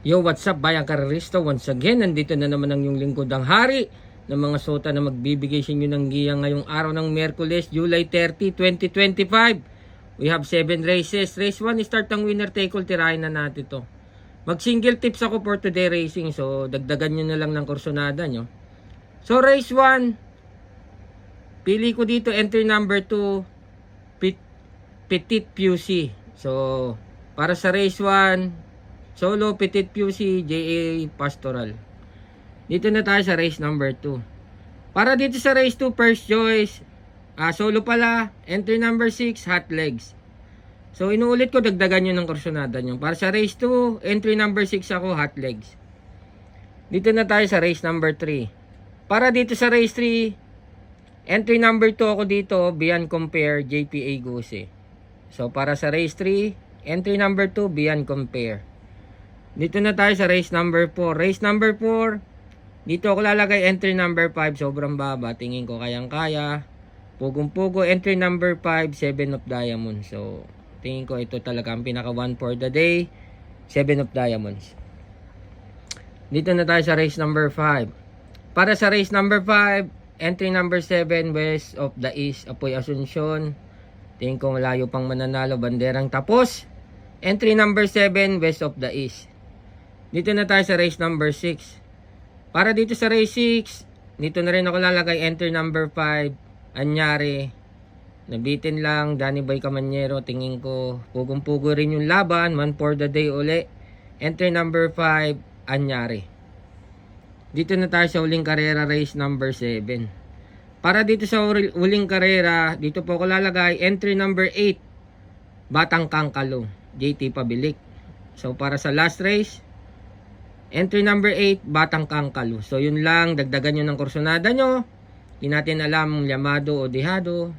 Yo, what's up, bayang karerista? Once again, nandito na naman ang yung lingkod ng hari ng mga sota na magbibigay sa inyo ng giya ngayong araw ng Miyerkules, July 30, 2025. We have 7 races. Race 1, start ang winner take all. Tirahin na natin to. Mag single tips ako for today racing. So, dagdagan nyo na lang ng kursonada nyo. So, race 1, pili ko dito entry number 2, Petit Pussy. So, para sa race 1, Solo, Petit Pussy, JA Pastoral. Dito na tayo sa race number 2. Para dito sa race 2, first choice, solo pala, entry number 6, Hot Legs. So, inuulit ko, dagdagan nyo ng kursonada nyo. Para sa race 2, entry number 6 ako, Hot Legs. Dito na tayo sa race number 3. Para dito sa race 3, entry number 2 ako dito, Beyond Compare, JPA Guse. So, para sa race 3, entry number 2, Beyond Compare. Dito na tayo sa race number 4. Race number 4, dito ako lalagay entry number 5. Sobrang baba. Tingin ko kayang-kaya. Pugong-pugo. Entry number 5, 7 of Diamonds. So, tingin ko ito talaga ang pinaka one for the day. 7 of Diamonds. Dito na tayo sa race number 5. Para sa race number 5, entry number 7, West of the East, Apoy Asuncion. Tingin ko malayo pang mananalo. Banderang tapos. Entry number 7, West of the East. Dito na tayo sa race number 6. Para dito sa race 6, dito na rin ako lalagay entry number 5, Anyari. Nabitin lang, Danny Boy Camanyero. Tingin ko, pugong-pugo rin yung laban. Man for the day uli. Entry number 5, Anyari. Dito na tayo sa uling karera, race number 7. Para dito sa uling karera, dito po ako lalagay entry number 8, Batang Kangkalo, JT Pabilik. So para sa last race, entry number 8, Batang Kangkalo. So yun lang, dagdagan nyo ng kursonada nyo. Hindi natin alam llamado o dehado.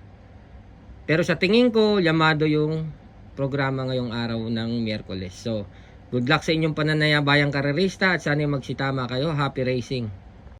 Pero sa tingin ko, llamado yung programa ngayong araw ng Miyerkules. So, good luck sa inyong pananayabayang karerista at sana magsitama kayo. Happy racing!